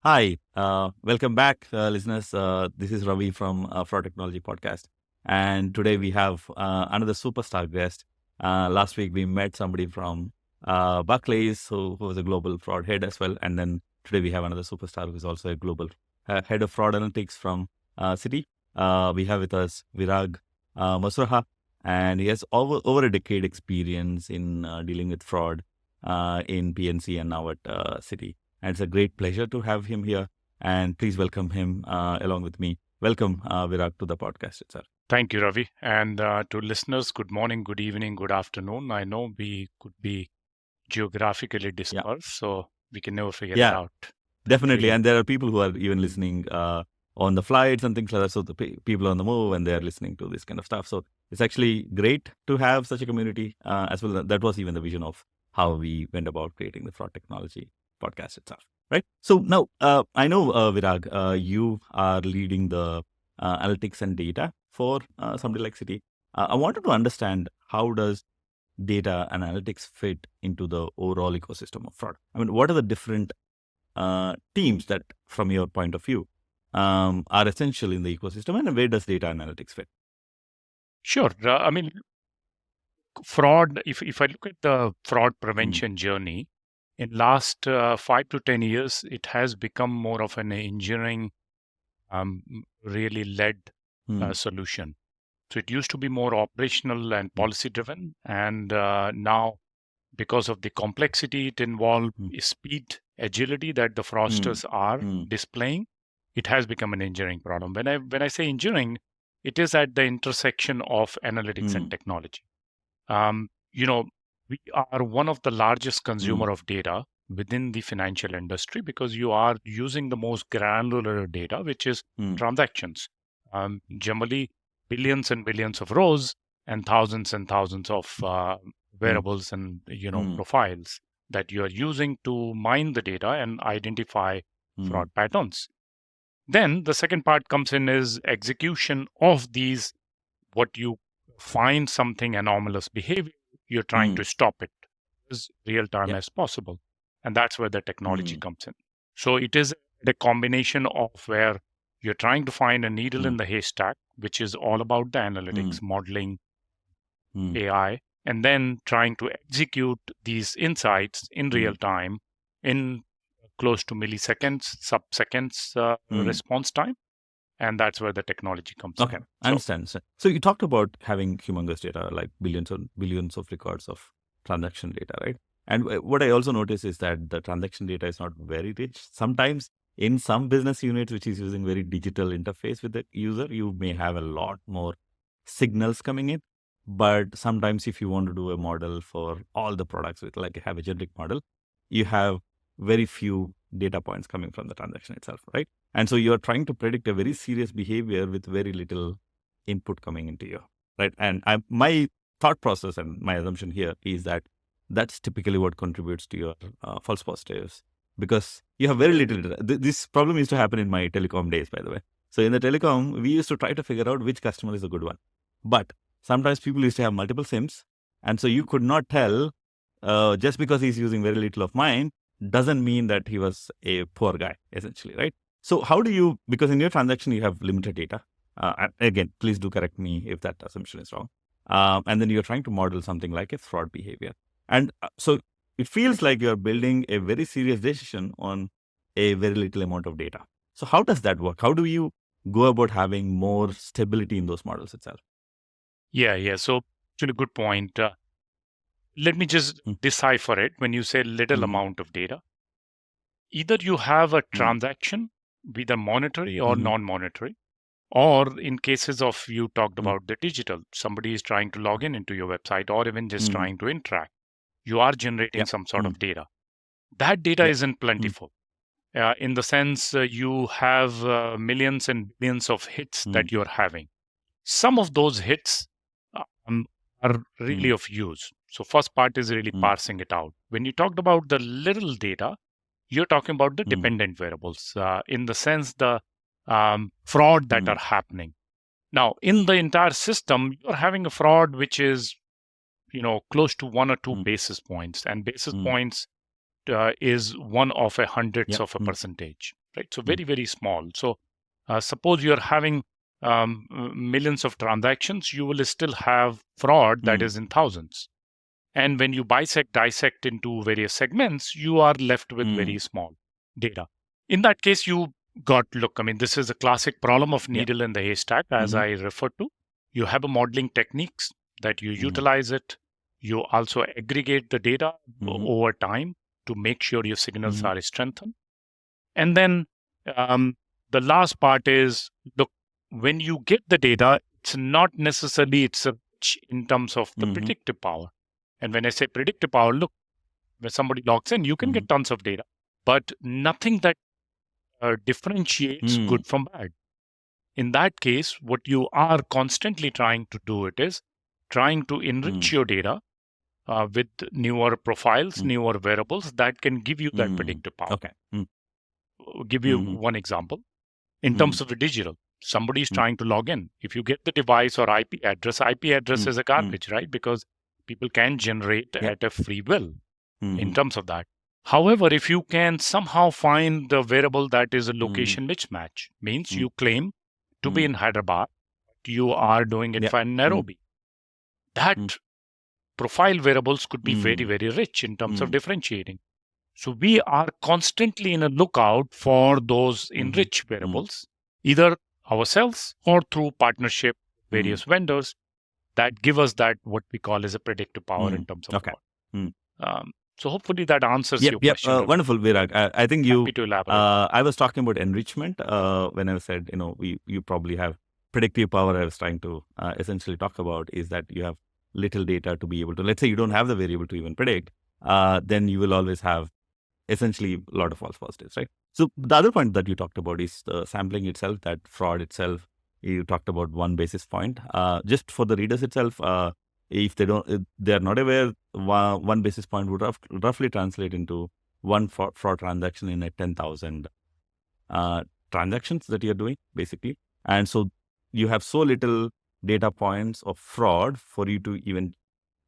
Hi, welcome back, listeners. This is Ravi from Fraud Technology Podcast. And today we have another superstar guest. Last week we met somebody from Barclays, who was a global fraud head as well. And then today we have another superstar who is also a global head of fraud analytics from Citi. We have with us Virag Masuraha, and he has over a decade experience in dealing with fraud in PNC and now at Citi. And it's a great pleasure to have him here. And please welcome him along with me. Welcome, Virag, to the podcast itself. Thank you, Ravi. And to listeners, good morning, good evening, good afternoon. I know we could be geographically Yeah, dispersed, so we can never figure it yeah, out. definitely. Really. And there are people who are even listening on the flights and things like that. So the people on the move and they're listening to this kind of stuff. So it's actually great to have such a community as well. That was even the vision of how we went about creating the fraud technology podcast itself. Right. So now I know, Virag, you are leading the analytics and data for somebody like Citi. I wanted to understand, how does data analytics fit into the overall ecosystem of fraud? I mean, what are the different teams that, from your point of view, are essential in the ecosystem, and where does data analytics fit? Sure. I mean, fraud, if I look at the fraud Mm, prevention journey, in last 5 to 10 years, it has become more of an engineering um, really led mm, solution. So it used to be more operational and mm, policy driven, and now because of the complexity it involved, mm, speed, agility that the mm, fraudsters are mm, displaying, it has become an engineering problem. When I say engineering, it is at the intersection of analytics and mm, technology. You know, we are one of the largest mm, consumer of data within the financial industry because you are using the most granular data, which is mm, transactions. Generally, billions and billions of rows and thousands of mm, variables and mm, profiles that you are using to mine the data and identify mm, fraud patterns. Then the second part comes in is execution of these. What you find something anomalous behavior, you're trying mm. to stop it as real time Yeah. as possible. And that's where the technology Mm, comes in. So it is a combination of where you're trying to find a needle mm, in the haystack, which is all about the mm, analytics, modeling, mm, AI, and then trying to execute these insights in real mm, time in close to milliseconds, sub-seconds mm. response time. And that's where the technology comes in. Okay, I So, understand. So you talked about having humongous data, like billions and billions of records of transaction data, right? And what I also notice is that the transaction data is not very rich. Sometimes in some business units, which is using very digital interface with the user, you may have a lot more signals coming in. But sometimes if you want to do a model for all the products with, like, have a generic model, you have very few data points coming from the transaction itself, right? And so you're trying to predict a very serious behavior with very little input coming into you, right? And my thought process and my assumption here is that that's typically what contributes to your false positives, because you have very little data. This problem used to happen in my telecom days, by the way. So in the telecom, we used to try to figure out which customer is a good one. But sometimes people used to have multiple SIMs. And so you could not tell, just because he's using very little of mine, doesn't mean that he was a poor guy, essentially, right? So how do you, because in your transaction, you have limited data. And again, please do correct me if that assumption is wrong. And then you're trying to model something like a fraud behavior. And so it feels like you're building a very serious decision on a very little amount of data. So how does that work? How do you go about having more stability in those models itself? yeah. So, actually, good point. Let me just Mm, decipher it. When you say little mm, amount of data, either you have a mm, transaction, either monetary or mm, non-monetary, or in cases of you talked mm, about the digital, somebody is trying to log into your website or even just mm, trying to interact. You are generating yeah, some sort mm, of data. That data yeah, isn't mm, plentiful. In the sense you have millions and billions of hits mm, that you're having. Some of those hits um, are really mm, of use. So first part is really mm, parsing it out. When you talked about the little data, you're talking about the mm, dependent variables, in the sense the fraud that mm, are happening. Now, in the entire system, you're having a fraud which is close to 1 or 2 mm, basis points, and basis mm, points is one of a hundredths yeah, of a mm, percentage. right? So very, very small. So suppose you're having millions of transactions, you will still have fraud that is in thousands. And when you dissect into various segments, you are left with very small data. In that case, I mean, this is a classic problem of Yep. needle in the haystack, as I referred to. You have a modeling techniques that you utilize it. You also aggregate the data over time to make sure your signals are strengthened. And then the last part is, look, when you get the data, it's not necessarily it's a in terms of the predictive power. And when I say predictive power, look, when somebody logs in, you can get tons of data, but nothing that differentiates good from bad. In that case, what you are constantly trying to do it is trying to enrich your data with newer profiles, newer variables that can give you that predictive power. Okay. I'll give you one example. In terms of the digital, somebody is trying to log in. If you get the device or IP address is a garbage, right? Because people can generate at a free will in terms of that. However, if you can somehow find the variable that is a location mismatch, means you claim to be in Hyderabad, you are doing it for Nairobi. That profile variables could be very, very rich in terms of differentiating. So we are constantly in a lookout for those enriched variables, either ourselves or through partnership, various vendors that give us that what we call as a predictive power in terms of fraud. So hopefully that answers your question. Ravi. Wonderful, Virag. I think Happy to elaborate. I was talking about enrichment when I said, you probably have predictive power. I was trying to essentially talk about is that you have little data to be able to, let's say you don't have the variable to even predict, then you will always have essentially a lot of false positives, right? So the other point that you talked about is the sampling itself, that fraud itself. You talked about 1 basis point. Just for the readers itself, if they are not aware, 1 basis point would roughly translate into one fraud transaction in a 10,000 transactions that you're doing, basically. And so you have so little data points of fraud for you to even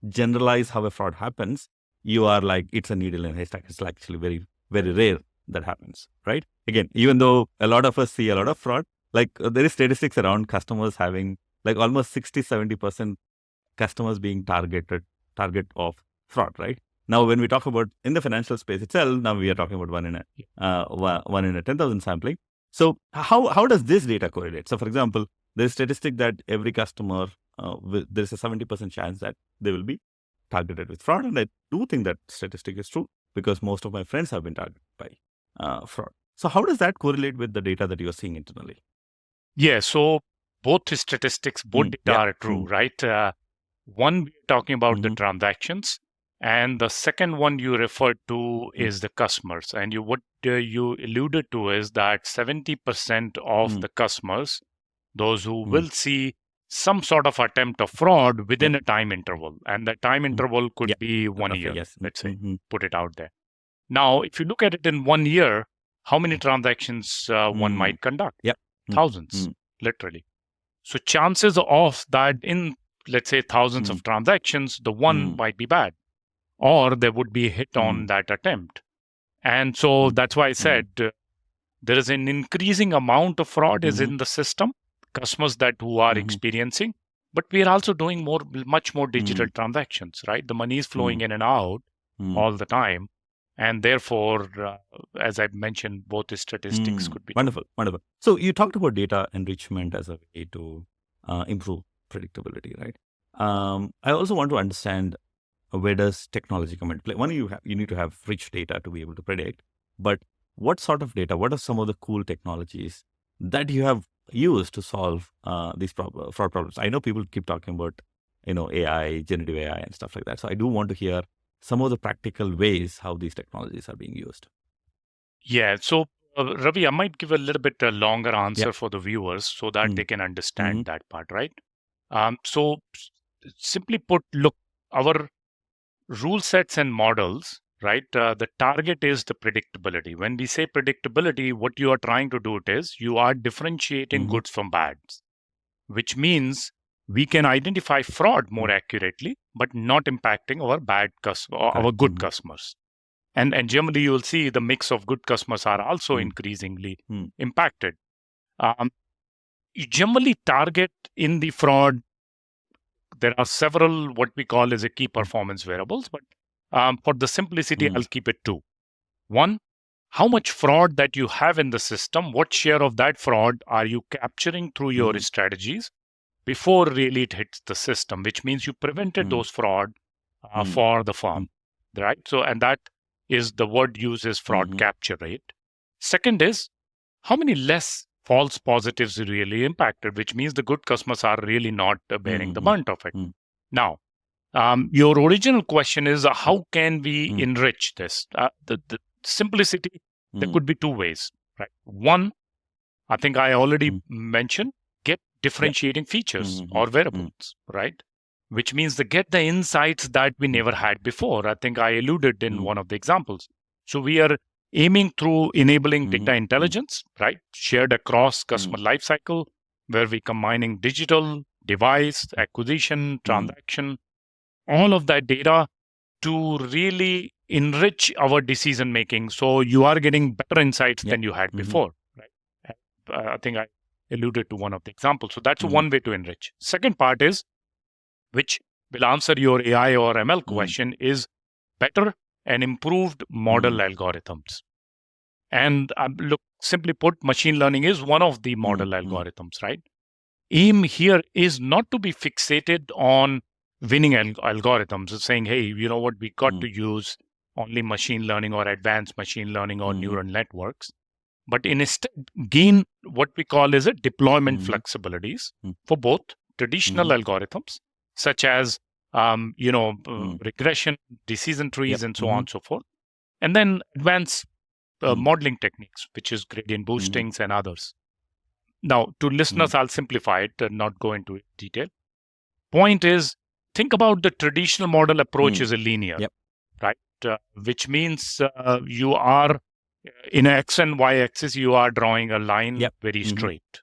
generalize how a fraud happens. You are like, it's a needle in a haystack. It's actually very, very rare that happens, right? Again, even though a lot of us see a lot of fraud, there is statistics around customers having almost 60-70% customers being target of fraud, right? Now, when we talk about in the financial space itself, now we are talking about one in a 10,000 sampling. So how does this data correlate? So, for example, there's a statistic that every customer, there's a 70% chance that they will be targeted with fraud. And I do think that statistic is true because most of my friends have been targeted by fraud. So how does that correlate with the data that you're seeing internally? Yeah, so both statistics, both data are true, right? One, we're talking about the transactions, and the second one you referred to is the customers. And what you alluded to is that 70% of the customers, those who will see some sort of attempt of fraud within a time interval, and that time interval could be 1 year, Yes. let's say, put it out there. Now, if you look at it in 1 year, how many transactions one might conduct? Thousands, literally. So chances of that in, let's say, thousands of transactions, the one might be bad, or there would be a hit on that attempt. And so that's why I said there is an increasing amount of fraud is in the system, customers who are experiencing, but we are also doing much more digital transactions, right? The money is flowing in and out all the time. And therefore, as I've mentioned, both the statistics could be wonderful. So you talked about data enrichment as a way to improve predictability, right? I also want to understand where does technology come into play. One, you need to have rich data to be able to predict, but what sort of data? What are some of the cool technologies that you have used to solve these fraud problems? I know people keep talking about AI, generative AI, and stuff like that. So I do want to hear some of the practical ways how these technologies are being used. Yeah. So, Ravi, I might give a little bit longer answer for the viewers so that they can understand that part, right? So, simply put, look, our rule sets and models, right? The target is the predictability. When we say predictability, what you are trying to do is you are differentiating goods from bads, which means we can identify fraud more accurately, but not impacting our bad customer or our good customers. And generally, you will see the mix of good customers are also increasingly impacted. You generally target in the fraud. There are several what we call as a key performance variables, but for the simplicity, I'll keep it two. One, how much fraud that you have in the system, what share of that fraud are you capturing through your strategies before really it hits the system, which means you prevented those fraud for the firm, right? So, and that is the word used is fraud capture rate. Second is how many less false positives really impacted, which means the good customers are really not bearing the brunt of it. Now, your original question is how can we enrich this? The simplicity, there could be two ways, right? One, I think I already mentioned, get differentiating features or variables, right? Which means to get the insights that we never had before. I think I alluded in one of the examples. So we are aiming through enabling data intelligence, right? Shared across customer lifecycle, where we're combining digital, device, acquisition, transaction, all of that data to really enrich our decision making. So you are getting better insights than you had before, right? I think I alluded to one of the examples. So that's one way to enrich. Second part is, which will answer your AI or ML question, is better and improved model algorithms. And look, simply put, machine learning is one of the model algorithms, right? Aim here is not to be fixated on winning algorithms, saying, hey, you know what, we got to use only machine learning or advanced machine learning or neural networks, but instead gain what we call as a deployment flexibilities for both traditional algorithms, such as regression, decision trees, and so on and so forth, and then advanced modeling techniques, which is gradient boostings and others. Now, to listeners, I'll simplify it and not go into detail. Point is, think about the traditional model approach as a linear, right? Which means you are in an X and Y axis, you are drawing a line very straight.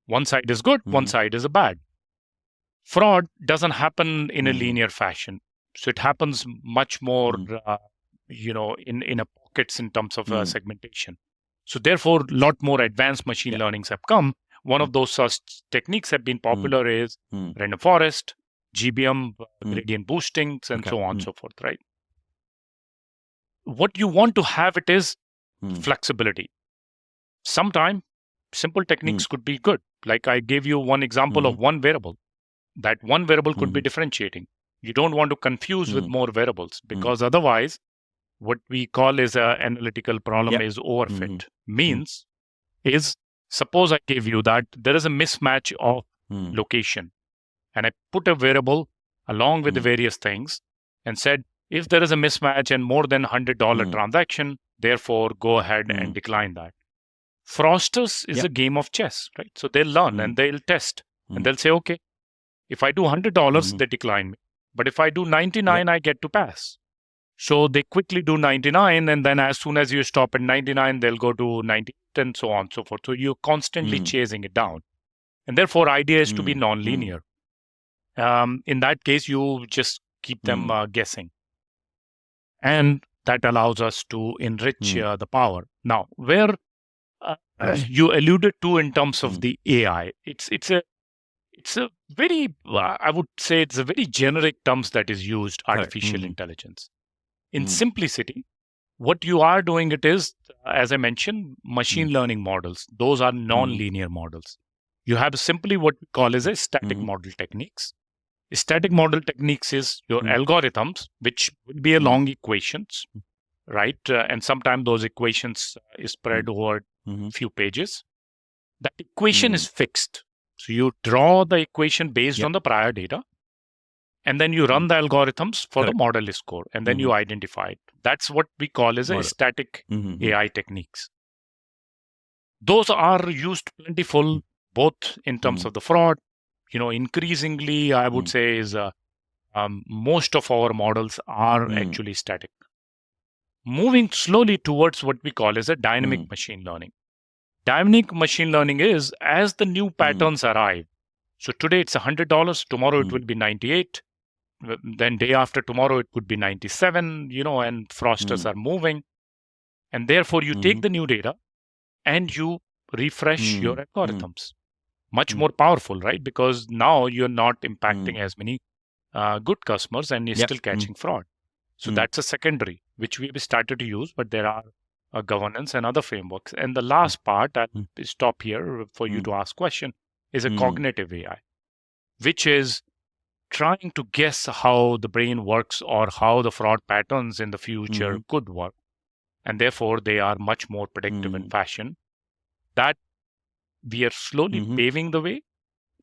One side is good, one side is a bad. Fraud doesn't happen in a linear fashion. So it happens much more, in a pockets in terms of segmentation. So therefore, a lot more advanced machine learnings have come. One of those such techniques have been popular is random forest, GBM, gradient boostings, and so on and so forth, right? What you want to have it is flexibility. Sometimes simple techniques could be good. Like I gave you one example of one variable. That one variable could be differentiating. You don't want to confuse with more variables, because otherwise, what we call is an analytical problem is overfit. Means is, suppose I gave you that there is a mismatch of location, and I put a variable along with the various things and said, if there is a mismatch and more than $100 transaction, therefore go ahead and decline that. Frosters is a game of chess, right? So they'll learn and they'll test and they'll say, okay, if I do $100, they decline me. But if I do 99, I get to pass. So they quickly do 99, and then as soon as you stop at 99, they'll go to 98 and so on and so forth. So you're constantly chasing it down. And therefore, idea is to be non-linear. In that case, you just keep them guessing. And that allows us to enrich the power. Now, where you alluded to in terms of the AI, it's a very, I would say it's a very generic terms that is used, artificial intelligence. In simplicity, what you are doing it is, as I mentioned, machine learning models. Those are non-linear models. You have simply what we call as a static model techniques. Static model techniques is your algorithms, which will be along equations, right? And sometimes those equations is spread over few pages. That equation is fixed. So you draw the equation based on the prior data, and then you run the algorithms for the model score, and then you identify it. That's what we call as a static AI techniques. Those are used plentiful, both in terms of the fraud. Increasingly, I would say is most of our models are actually static. Moving slowly towards what we call as a dynamic machine learning. Dynamic machine learning is as the new patterns arrive. So today it's $100, tomorrow it will be 98. then day after tomorrow it could be 97, and fraudsters are moving. And therefore you take the new data and you refresh your algorithms. Much more powerful, right? Because now you're not impacting as many good customers and you're still catching fraud. So that's a secondary, which we've started to use, but there are governance and other frameworks. And the last part, I'll stop here for you to ask question, is a cognitive AI, which is trying to guess how the brain works or how the fraud patterns in the future could work. And therefore, they are much more predictive in fashion. That we are slowly paving the way,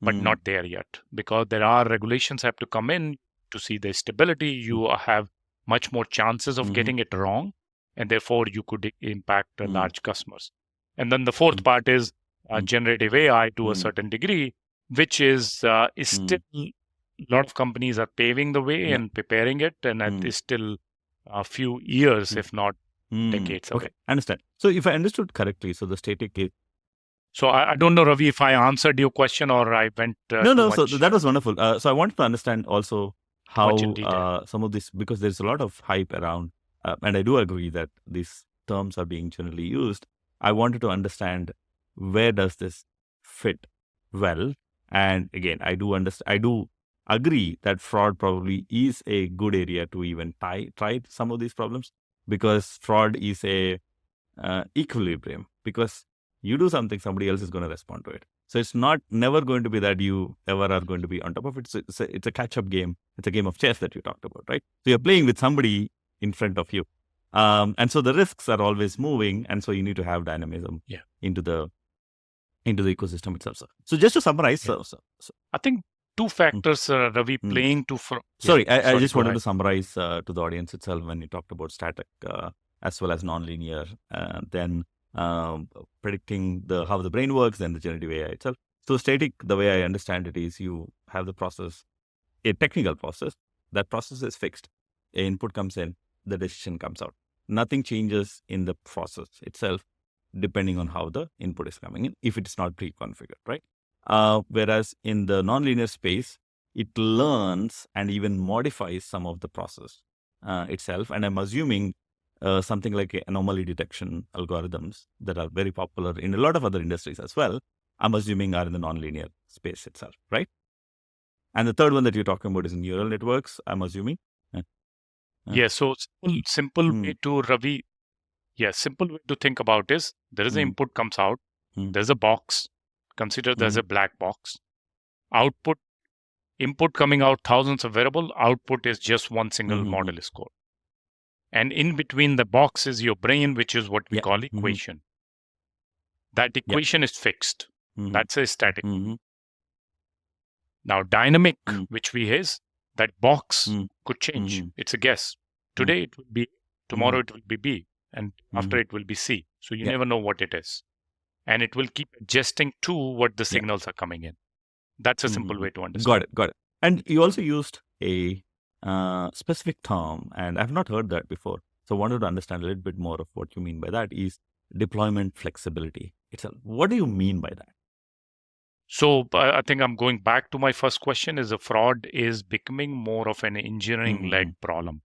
but not there yet, because there are regulations have to come in to see the stability. You have much more chances of getting it wrong, and therefore you could impact large customers. And then the fourth part is generative AI to a certain degree, which is still a lot of companies are paving the way and preparing it, and it is still a few years, if not decades away. Okay, understand. So if I understood correctly, so the static is... So I don't know, Ravi, if I answered your question or I went No. So that was wonderful. So I wanted to understand also how some of this, because there's a lot of hype around, and I do agree that these terms are being generally used. I wanted to understand where does this fit well. And again, I do agree that fraud probably is a good area to even try some of these problems, because fraud is a equilibrium, because you do something, somebody else is going to respond to it. So it's never going to be that you ever are going to be on top of it. So it's a catch-up game. It's a game of chess that you talked about, right? So you're playing with somebody in front of you. And so the risks are always moving. And so you need to have dynamism into the ecosystem itself. So just to summarize, I think two factors, Ravi, playing to... Sorry, I just wanted to summarize to the audience itself when you talked about static as well as nonlinear, then predicting how the brain works, then the generative AI itself. So static, the way I understand it, is you have the process, a technical process. That process is fixed. An input comes in, the decision comes out. Nothing changes in the process itself, depending on how the input is coming in, if it is not pre-configured, right? Whereas in the nonlinear space, it learns and even modifies some of the process itself. And I'm assuming something like anomaly detection algorithms that are very popular in a lot of other industries as well, I'm assuming are in the nonlinear space itself, right? And the third one that you're talking about is neural networks, I'm assuming. So simple way to, Ravi, simple way to think about is there is an input comes out, there's a box, consider there's a black box. Input coming out, thousands of variable, output is just one single model score. And in between the box is your brain, which is what we call equation. That equation is fixed. That's a static. Now, dynamic, which is that box could change. It's a guess. Today it will be, tomorrow it will be B, and after it will be C. So you never know what it is. And it will keep adjusting to what the signals are coming in. That's a simple way to understand. Got it. And you also used a specific term, and I've not heard that before. So I wanted to understand a little bit more of what you mean by that, is deployment flexibility itself. What do you mean by that? So I think I'm going back to my first question, is a fraud is becoming more of an engineering-led problem.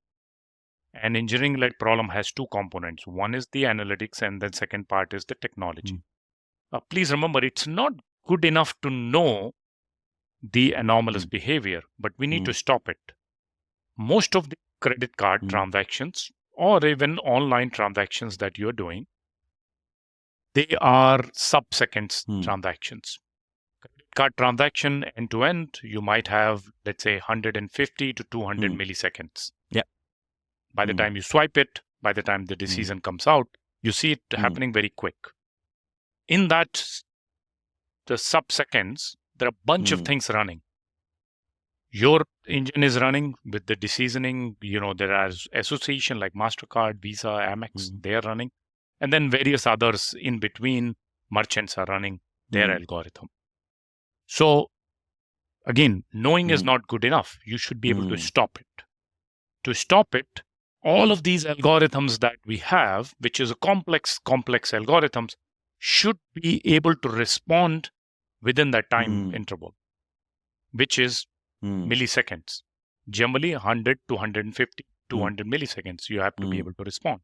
An engineering-led problem has two components. One is the analytics, and then second part is the technology. Please remember, it's not good enough to know the anomalous behavior, but we need to stop it. Most of the credit card transactions or even online transactions that you're doing, they are sub-seconds transactions. Credit card transaction end to end, you might have, let's say, 150 to 200 milliseconds. By the time you swipe it, by the time the decision comes out, you see it happening very quick. In that, the sub-seconds, there are a bunch of things running. Your engine is running with the decisioning. There is association like MasterCard, Visa, Amex, they are running. And then various others in between merchants are running their algorithm. So again, knowing is not good enough. You should be able to stop it. To stop it, all of these algorithms that we have, which is a complex algorithms, should be able to respond within that time interval, which is milliseconds. generally 100 to 150, 200 milliseconds, you have to be able to respond.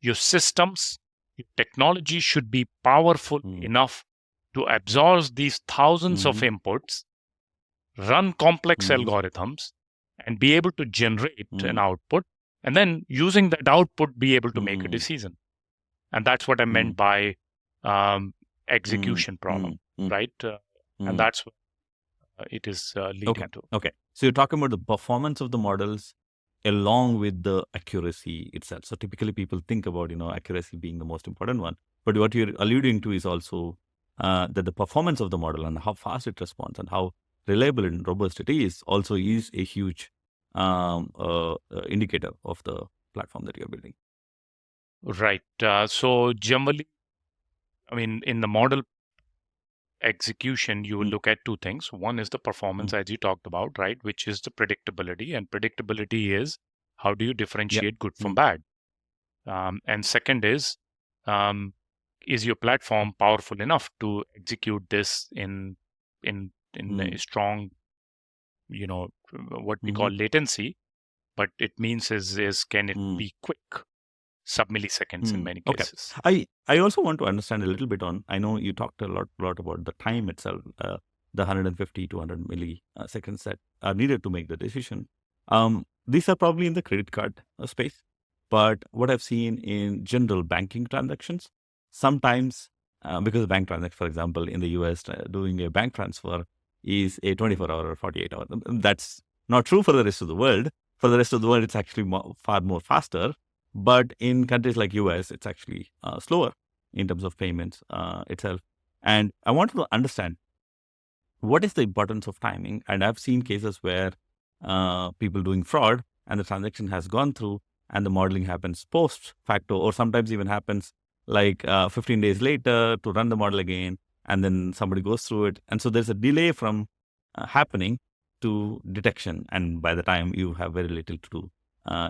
Your systems, your technology should be powerful enough to absorb these thousands of inputs, run complex algorithms, and be able to generate an output, and then using that output, be able to make a decision. And that's what I meant by execution problem, right? And that's what it is leading to. Okay. So you're talking about the performance of the models along with the accuracy itself. So typically people think about, accuracy being the most important one. But what you're alluding to is also that the performance of the model and how fast it responds and how reliable and robust it is also is a huge indicator of the platform that you're building. Right. So generally, I mean, in the model execution, you will look at two things. One is the performance, as you talked about, right, which is the predictability. And predictability is how do you differentiate good from bad? And second is your platform powerful enough to execute this in a strong, what we call latency, but it means is can it be quick? Sub-milliseconds in many cases. Okay. I also want to understand a little bit on, I know you talked a lot about the time itself, the 150 to 200 milliseconds that are needed to make the decision. These are probably in the credit card space, but what I've seen in general banking transactions, sometimes because bank transactions, for example, in the US, doing a bank transfer is a 24-hour or 48-hour. That's not true for the rest of the world. For the rest of the world, it's actually far more faster. But in countries like US, it's actually slower in terms of payments itself. And I wanted to understand what is the importance of timing. And I've seen cases where people doing fraud and the transaction has gone through and the modeling happens post facto, or sometimes even happens like 15 days later to run the model again, and then somebody goes through it. And so there's a delay from happening to detection. And by the time you have very little to do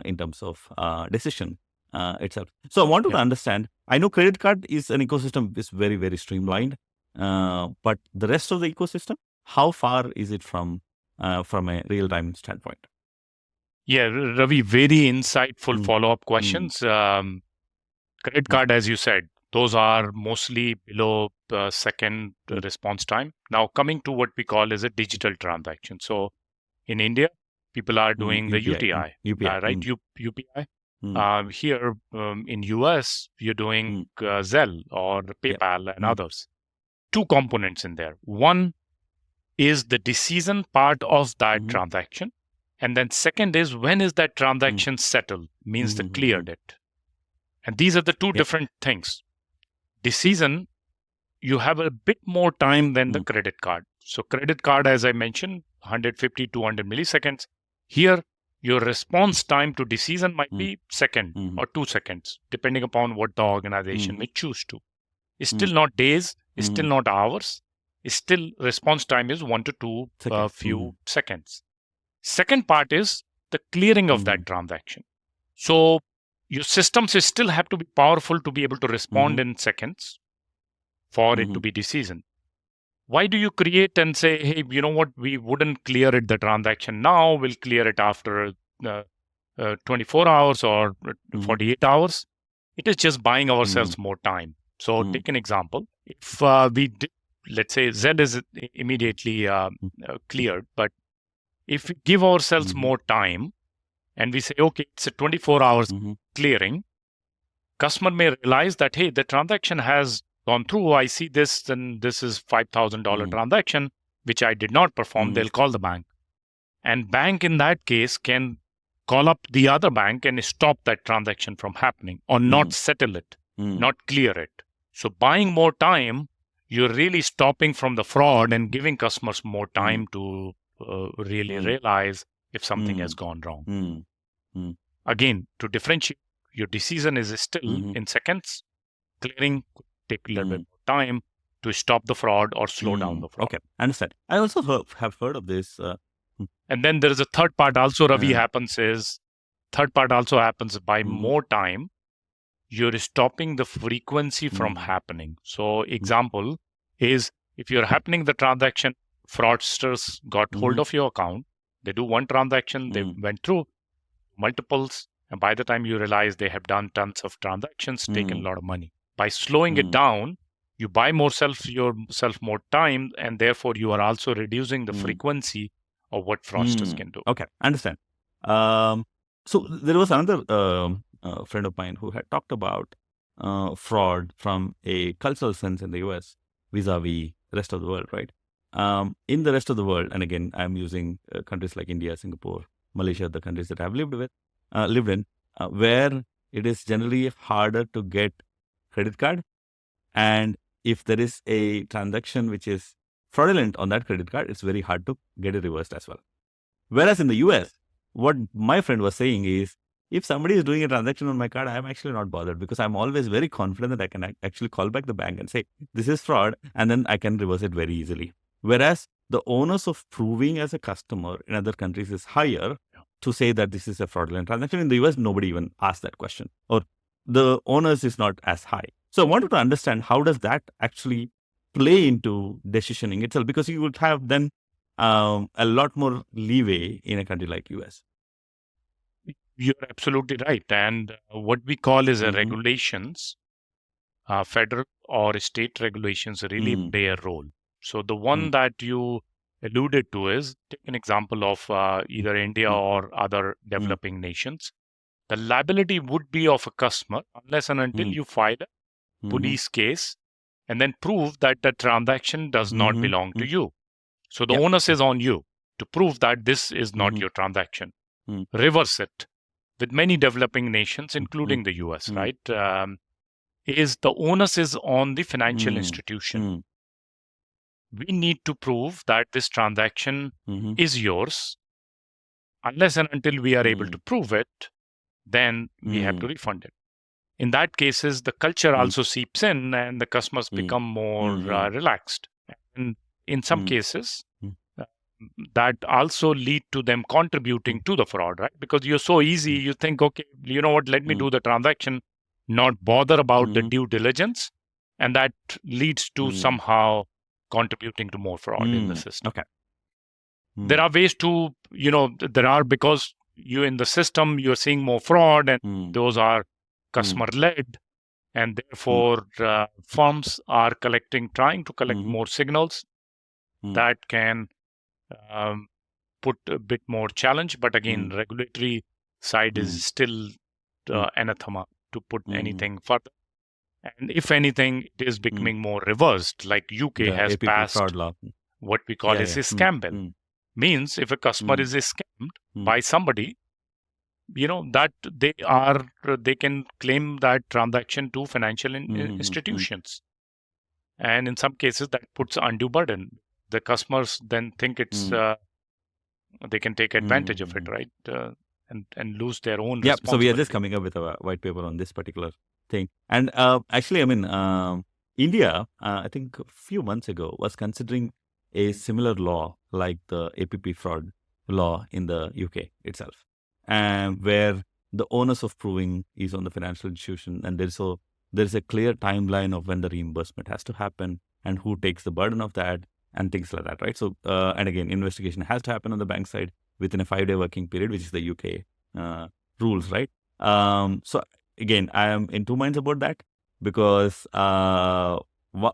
in terms of decision itself. So I wanted to understand, I know credit card is an ecosystem is very, very streamlined, but the rest of the ecosystem, how far is it from a real-time standpoint? Yeah, Ravi, very insightful follow-up questions. Credit card, as you said, those are mostly below second response time. Now coming to what we call as a digital transaction. So in India, people are doing the UTI, right? UPI. Here in US, you're doing Zelle or PayPal and others. Two components in there. One is the decision part of that transaction. And then second is when is that transaction settled, means the cleared it. And these are the two different things. Decision, you have a bit more time than the credit card. So credit card, as I mentioned, 150, 200 milliseconds. Here, your response time to decision might be second or 2 seconds, depending upon what the organization may choose to. It's still not days, it's still not hours. It's still response time is 1 to 2 few seconds. Second part is the clearing of that transaction. So your systems still have to be powerful to be able to respond in seconds for it to be decision. Why do you create and say, hey, you know what, we wouldn't clear it, the transaction now, we'll clear it after 24 hours or 48 hours? It is just buying ourselves more time. So take an example. If we did, let's say Z is immediately cleared, but if we give ourselves more time and we say, okay, it's a 24 hours clearing, customer may realize that, hey, the transaction has gone through. I see this, and this is $5,000 transaction, which I did not perform. They'll call the bank. And bank in that case can call up the other bank and stop that transaction from happening or not settle it, not clear it. So buying more time, you're really stopping from the fraud and giving customers more time to really realize if something has gone wrong. Again, to differentiate, your decision is still in seconds. Clearing could take a little bit more time to stop the fraud or slow down the fraud. Okay, understand. I also have heard of this. And then there is a third part also, Ravi, third part also happens by more time. You're stopping the frequency from happening. So example is if you're happening the transaction, fraudsters got hold of your account. They do one transaction, they went through multiples, and by the time you realize they have done tons of transactions, taken a lot of money. By slowing it down, you buy yourself more time, and therefore you are also reducing the frequency of what fraudsters can do. Okay, understand. So there was another friend of mine who had talked about fraud from a cultural sense in the US vis-a-vis rest of the world, right? In the rest of the world, and again, I'm using countries like India, Singapore, Malaysia, the countries that I've lived in, where it is generally harder to get credit card, and if there is a transaction which is fraudulent on that credit card, it's very hard to get it reversed as well. Whereas in the US, what my friend was saying is, if somebody is doing a transaction on my card, I'm actually not bothered because I'm always very confident that I can actually call back the bank and say, this is fraud, and then I can reverse it very easily. Whereas the onus of proving as a customer in other countries is higher to say that this is a fraudulent transaction. In the US, nobody even asked that question, or the onus is not as high. So I wanted to understand, how does that actually play into decisioning itself? Because you would have then a lot more leeway in a country like US. You're absolutely right. And what we call is regulations, federal or state regulations really play a role. So the one that you alluded to is, take an example of either India or other developing nations. The liability would be of a customer unless and until you file a police case and then prove that the transaction does not belong to you. So the onus is on you to prove that this is not your transaction. Reverse it. With many developing nations, including the US, right? Is the onus is on the financial institution. We need to prove that this transaction is yours. Unless and until we are able to prove it, then we have to refund it. In that cases, the culture also seeps in and the customers become more relaxed. And in some cases, that also lead to them contributing to the fraud, right? Because you're so easy, you think, okay, you know what, let me do the transaction, not bother about the due diligence. And that leads to somehow contributing to more fraud in the system. Okay. There are ways to, because you in the system, you're seeing more fraud, and those are customer led. And therefore, firms are trying to collect more signals that can put a bit more challenge. But again, regulatory side is still anathema to put anything further. And if anything, it is becoming more reversed. Like UK has APP passed fraud law. what we call as a scam bill. Means if a customer is scammed by somebody, that they can claim that transaction to financial institutions. And in some cases, that puts undue burden. The customers then think it's they can take advantage of it, right? And lose their own responsibility. So we are just coming up with a white paper on this particular thing. And actually, I mean, India, I think a few months ago, was considering a similar law like the APP fraud law in the UK itself, where the onus of proving is on the financial institution, and there's a clear timeline of when the reimbursement has to happen and who takes the burden of that and things like that, right? So, and again, investigation has to happen on the bank side within a 5-day working period, which is the UK rules, right? So again, I am in two minds about that, because on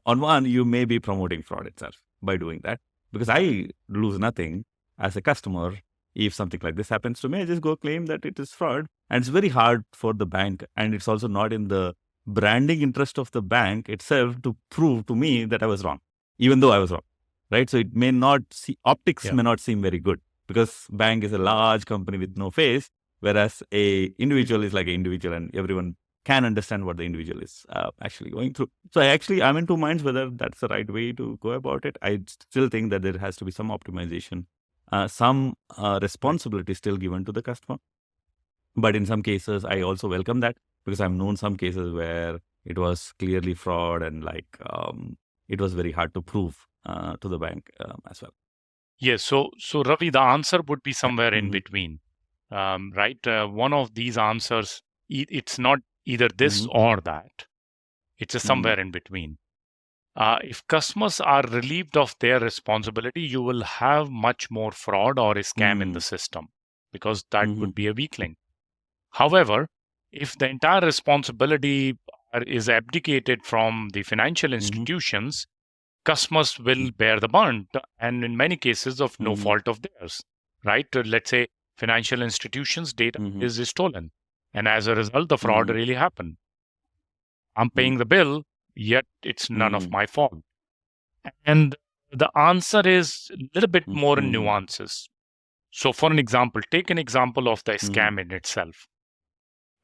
one, you may be promoting fraud itself by doing that, because I lose nothing as a customer. If something like this happens to me, I just go claim that it is fraud. And it's very hard for the bank, and it's also not in the branding interest of the bank itself to prove to me that I was wrong, even though I was wrong, right? So it may not optics may not seem very good, because bank is a large company with no face, whereas a individual is like an individual, and everyone can understand what the individual is actually going through. So I'm in two minds whether that's the right way to go about it. I still think that there has to be some optimization, some responsibility still given to the customer. But in some cases, I also welcome that, because I've known some cases where it was clearly fraud, and it was very hard to prove to the bank as well. Yes. So Ravi, the answer would be somewhere in between, right? One of these answers, it's not either this or that. It's somewhere in between. if customers are relieved of their responsibility, you will have much more fraud or a scam in the system, because that would be a weak link. However, if the entire responsibility is abdicated from the financial institutions, customers will bear the brunt, and in many cases of no fault of theirs, right? Let's say financial institutions' data is stolen, and as a result, the fraud really happened. I'm paying the bill, yet it's none of my fault. And the answer is a little bit more in nuances. So, for an example, take an example of the scam in itself.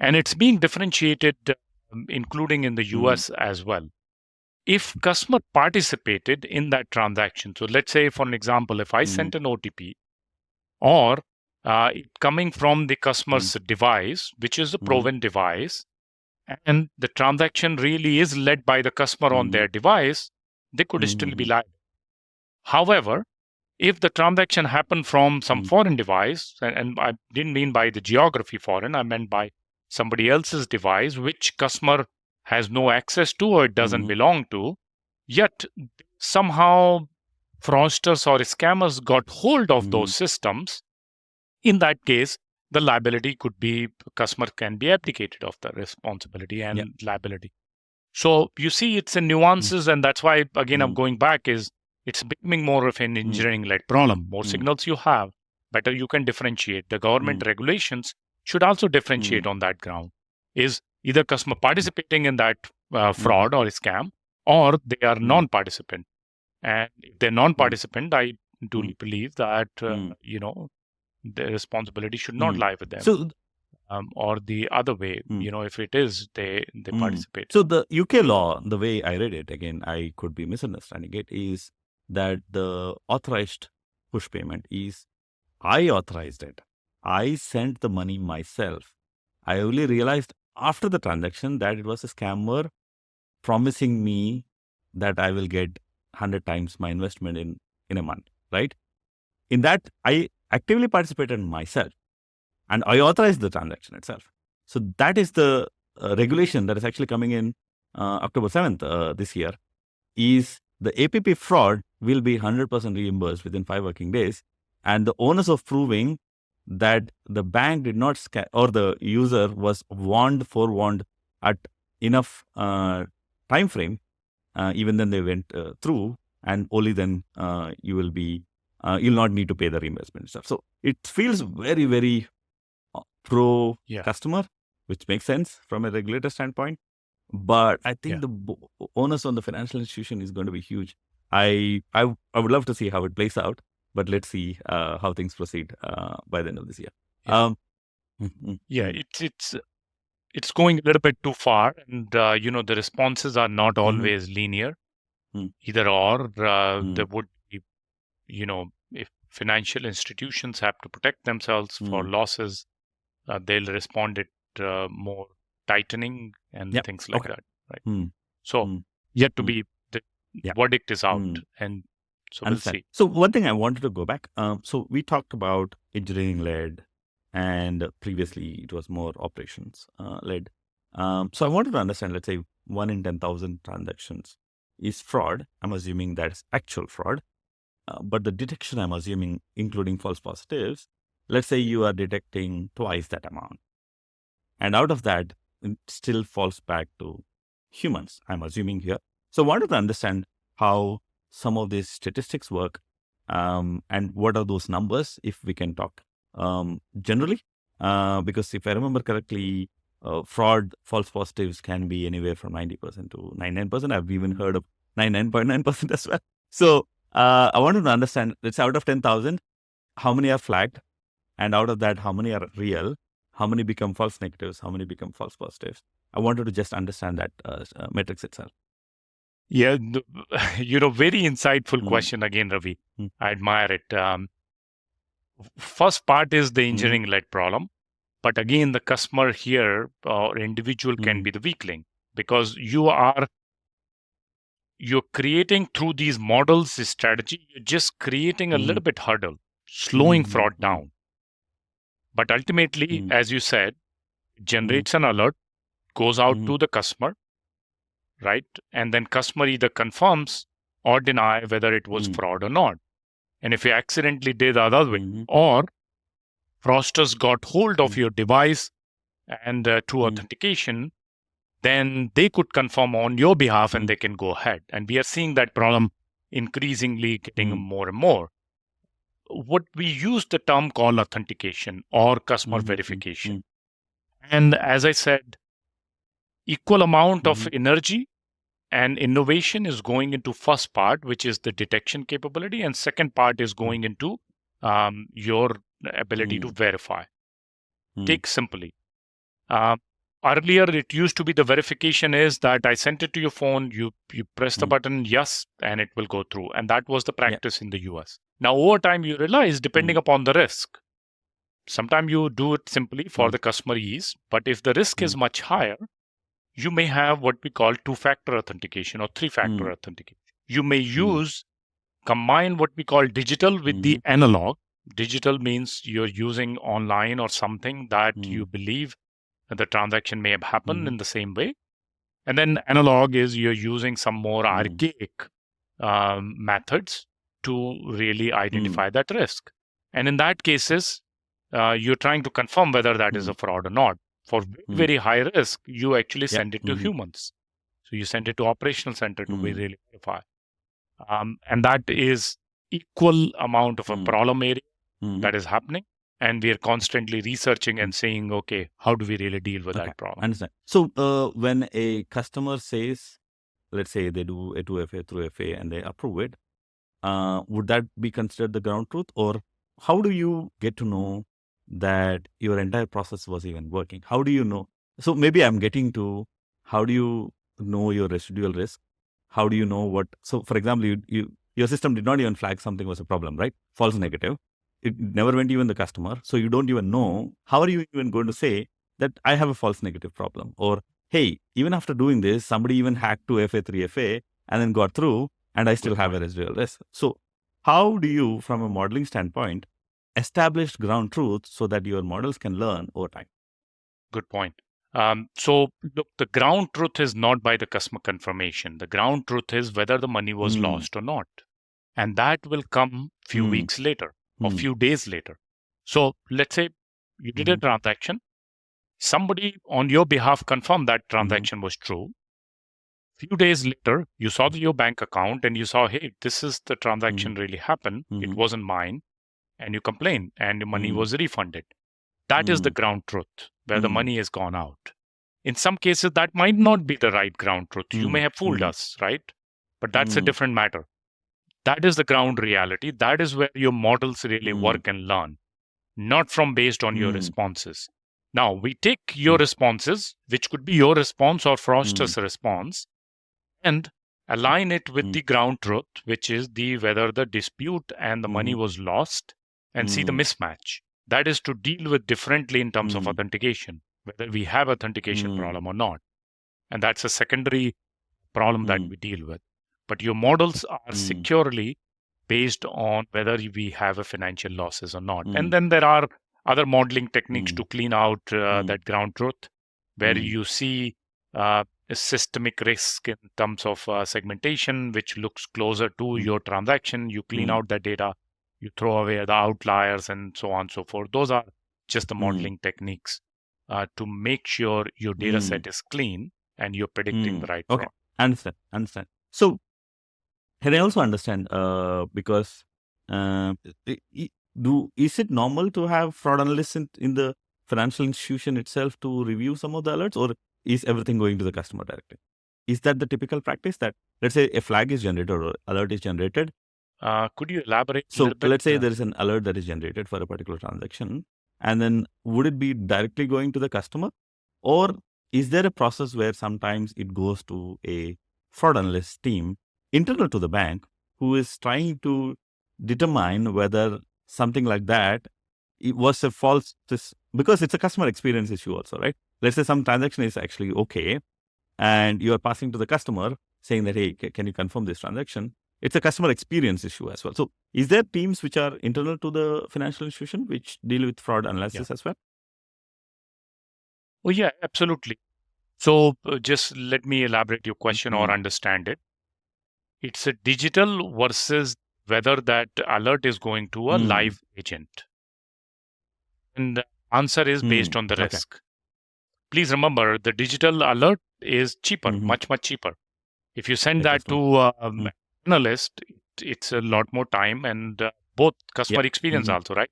And it's being differentiated, including in the US as well. If customer participated in that transaction, so let's say, for an example, if I sent an OTP or coming from the customer's device, which is a proven device, and the transaction really is led by the customer on their device, they could still be liable. However, if the transaction happened from some foreign device, and I didn't mean by the geography foreign, I meant by somebody else's device, which customer has no access to or it doesn't belong to, yet somehow fraudsters or scammers got hold of those systems, in that case, the liability could be, customer can be abdicated of the responsibility and liability. So you see, it's in nuances, and that's why, again, I'm going back, is it's becoming more of an engineering-led problem. More signals you have, better you can differentiate. The government regulations should also differentiate on that ground. Is either customer participating in that fraud or scam, or they are non-participant. And if they're non-participant, I do believe that the responsibility should not lie with them. So, or the other way, if it is, they participate. So the UK law, the way I read it, again, I could be misunderstanding it, is that the authorized push payment is, I authorized it. I sent the money myself. I only realized after the transaction that it was a scammer promising me that I will get 100 times my investment in a month, right? In that, I actively participated myself and I authorized the transaction itself. So that is the regulation that is actually coming in October 7th this year, is the APP fraud will be 100% reimbursed within 5 working days. And the onus of proving that the bank did not scam or the user was forewarned at enough time frame, even then they went through, and only then you'll not need to pay the reimbursement stuff. So it feels very, very pro customer, which makes sense from a regulator standpoint. But I think the onus on the financial institution is going to be huge. I would love to see how it plays out, but let's see how things proceed by the end of this year. It's going a little bit too far, and the responses are not always linear, either or. There would be, if financial institutions have to protect themselves for losses, they'll respond it more tightening and things like that, right? So yet to be, the verdict is out, and so we'll see. So one thing I wanted to go back. So we talked about engineering led, and previously it was more operations led. So I wanted to understand, let's say 1 in 10,000 transactions is fraud. I'm assuming that's actual fraud. But the detection, I'm assuming, including false positives, let's say you are detecting twice that amount. And out of that, it still falls back to humans, I'm assuming here. So I wanted to understand how some of these statistics work, and what are those numbers, if we can talk generally. Because if I remember correctly, fraud, false positives can be anywhere from 90% to 99%. I've even heard of 99.9% as well. So I wanted to understand, let's say out of 10,000, how many are flagged? And out of that, how many are real? How many become false negatives? How many become false positives? I wanted to just understand that metrics itself. Yeah, very insightful question again, Ravi. I admire it. First part is the engineering-led problem. But again, the customer here or individual can be the weak link, because you're creating through these models, this strategy, you're just creating a little bit hurdle, slowing fraud down. But ultimately, as you said, it generates an alert, goes out to the customer. right? And then customer either confirms or deny whether it was fraud or not. And if you accidentally did the other way, or fraudsters got hold of your device and through authentication, then they could confirm on your behalf and they can go ahead. And we are seeing that problem increasingly getting more and more. What we use the term called authentication or customer verification. And as I said, equal amount of energy and innovation is going into first part, which is the detection capability, and second part is going into your ability to verify. Take simply. Earlier, it used to be the verification is that I sent it to your phone, you press the button, yes, and it will go through. And that was the practice in the US. Now, over time, you realize, depending upon the risk, sometimes you do it simply for the customer ease. But if the risk is much higher, you may have what we call two-factor authentication or three-factor authentication. You may combine what we call digital with the analog. Digital means you're using online or something that you believe that the transaction may have happened in the same way. And then analog is you're using some more archaic methods to really identify that risk. And in that cases, you're trying to confirm whether that is a fraud or not. For very high risk, you actually send it to humans. So you send it to operational center to really verify. And that is equal amount of a problem area that is happening. And we are constantly researching and saying, okay, how do we really deal with that problem? Understand. So when a customer says, let's say they do a 2FA through FA and they approve it, would that be considered the ground truth? Or how do you get to know that your entire process was even working? How do you know? So maybe I'm getting to, how do you know your residual risk? How do you know what? So for example, your system did not even flag something was a problem, right? False negative. It never went even the customer. So you don't even know. How are you even going to say that I have a false negative problem? Or, hey, even after doing this, somebody even hacked 2FA, 3FA and then got through and I still have a residual risk. So how do you, from a modeling standpoint, establish ground truth so that your models can learn over time? Good point. So look, the ground truth is not by the customer confirmation. The ground truth is whether the money was lost or not. And that will come few weeks later or few days later. So let's say you did a transaction. Somebody on your behalf confirmed that transaction was true. Few days later, you saw your bank account and you saw, hey, this is the transaction really happened. It wasn't mine. And you complained and the money was refunded. That is the ground truth, where the money has gone out. In some cases, that might not be the right ground truth. You may have fooled us, right? But that's a different matter. That is the ground reality. That is where your models really work and learn, not from based on your responses. Now, we take your responses, which could be your response or fraudster's response, and align it with the ground truth, which is whether the dispute and the money was lost, and see the mismatch. That is to deal with differently in terms of authentication, whether we have authentication problem or not. And that's a secondary problem that we deal with. But your models are securely based on whether we have a financial losses or not. And then there are other modeling techniques to clean out that ground truth, where you see a systemic risk in terms of segmentation, which looks closer to your transaction. You clean out that data, you throw away the outliers and so on and so forth. Those are just the modeling techniques to make sure your data set is clean and you're predicting the right fraud. Understand. So can I also understand, because is it normal to have fraud analysts in the financial institution itself to review some of the alerts, or is everything going to the customer directly? Is that the typical practice that, let's say, a flag is generated or alert is generated? Could you elaborate a So little bit? let's say there is an alert that is generated for a particular transaction, and then would it be directly going to the customer, or is there a process where sometimes it goes to a fraud analyst team internal to the bank who is trying to determine whether something like that it was a false, because it's a customer experience issue also, right? Let's say some transaction is actually okay, and you are passing to the customer saying that, hey, can you confirm this transaction? It's a customer experience issue as well. So is there teams which are internal to the financial institution which deal with fraud analysis as well? Oh, yeah, absolutely. So just let me elaborate your question or understand it. It's a digital versus whether that alert is going to a live agent. And the answer is based on the risk. Please remember, the digital alert is cheaper, much cheaper. If you send that to analyst, it's a lot more time and both customer experience also, right?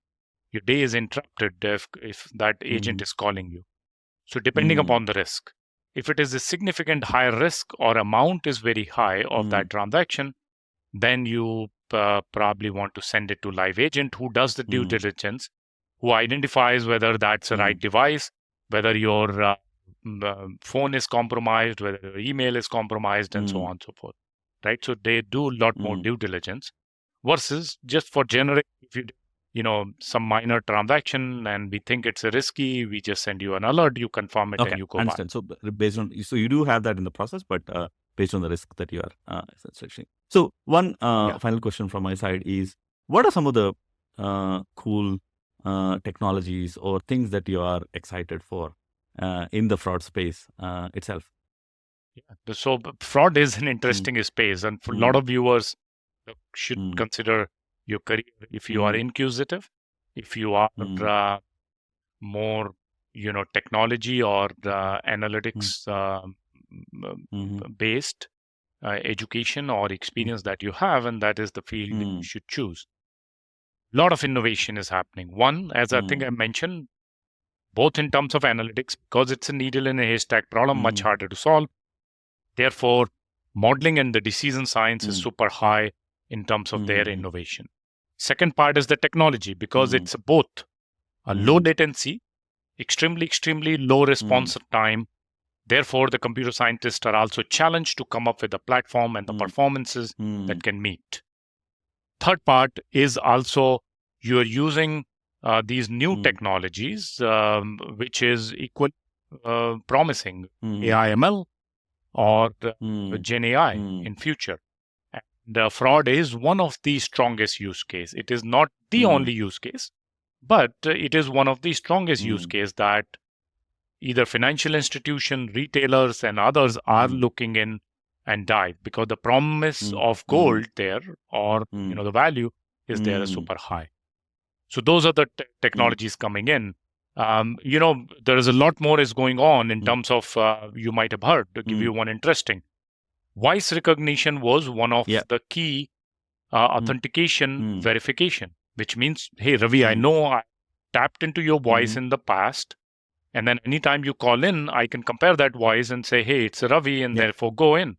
Your day is interrupted if that agent is calling you. So depending upon the risk, if it is a significant higher risk or amount is very high of that transaction, then you probably want to send it to live agent who does the due diligence, who identifies whether that's the right device, whether your phone is compromised, whether your email is compromised, and so on and so forth. Right? So they do a lot more due diligence versus just for generic, if some minor transaction and we think it's a risky, we just send you an alert, you confirm it, and you go understand. So based on, so you do have that in the process, but based on the risk that you are essentially. So one final question from my side is, what are some of the cool technologies or things that you are excited for in the fraud space itself? Yeah. So fraud is an interesting space, and for a lot of viewers should consider your career if you are inquisitive, if you are more technology or analytics based education or experience that you have, and that is the field you should choose. A lot of innovation is happening. One, as I think I mentioned, both in terms of analytics, because it's a needle in a haystack problem, much harder to solve. Therefore, modeling and the decision science is super high in terms of their innovation. Second part is the technology, because it's both a low latency, extremely low response time. Therefore, the computer scientists are also challenged to come up with a platform and the performances that can meet. Third part is also you are using these new technologies, which is equal promising, AI ML or Gen AI in future. And fraud is one of the strongest use case. It is not the only use case, but it is one of the strongest use case that either financial institution, retailers, and others are looking in and dive, because the promise of gold there, or the value is there is super high. So those are the technologies coming in. There is a lot more is going on in terms of you might have heard. To give you one interesting, voice recognition was one of the key authentication verification, which means, hey Ravi, I know I tapped into your voice in the past, and then anytime you call in, I can compare that voice and say, hey, it's Ravi, and therefore go in.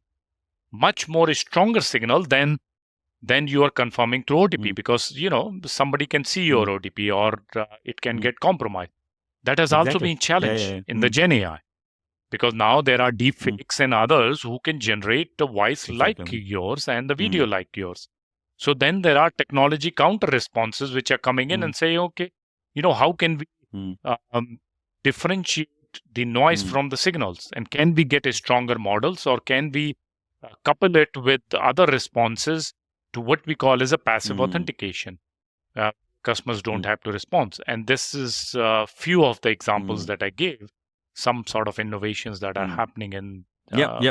Much more stronger signal than you are confirming through OTP, because somebody can see your OTP or it can get compromised. That has also been challenged in the Gen AI, because now there are deepfakes and others who can generate the voice like yours and the video like yours. So then there are technology counter responses which are coming in and say, okay, how can we differentiate the noise from the signals, and can we get a stronger models, or can we couple it with other responses to what we call as a passive authentication. Customers don't have to respond. And this is few of the examples that I gave, some sort of innovations that are happening in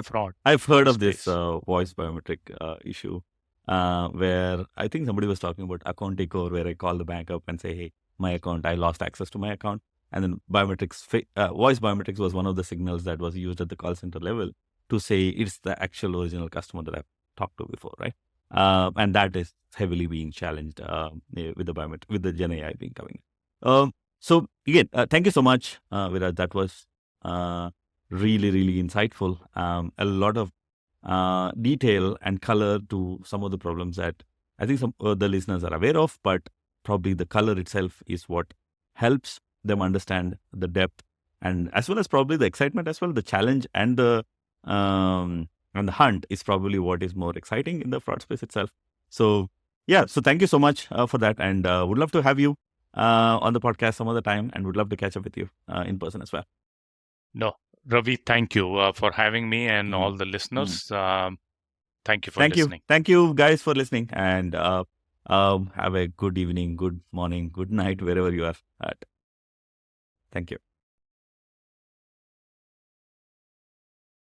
fraud. I've heard of this voice biometric issue where I think somebody was talking about account takeover, where I call the bank up and say, hey, my account, I lost access to my account. And then voice biometrics was one of the signals that was used at the call center level to say it's the actual original customer that I've talked to before, right? And that is heavily being challenged with the Gen AI being coming. So again, thank you so much, Viraj. That was really insightful. A lot of detail and color to some of the problems that I think some the listeners are aware of, but probably the color itself is what helps them understand the depth, and as well as probably the excitement as well, the challenge and the hunt is probably what is more exciting in the fraud space itself. So yeah, so thank you so much for that, and would love to have you on the podcast some other time, and would love to catch up with you in person as well. No, Ravi, thank you for having me, and all the listeners. Thank you for listening. Thank you guys for listening, and have a good evening, good morning, good night, wherever you are at. Thank you.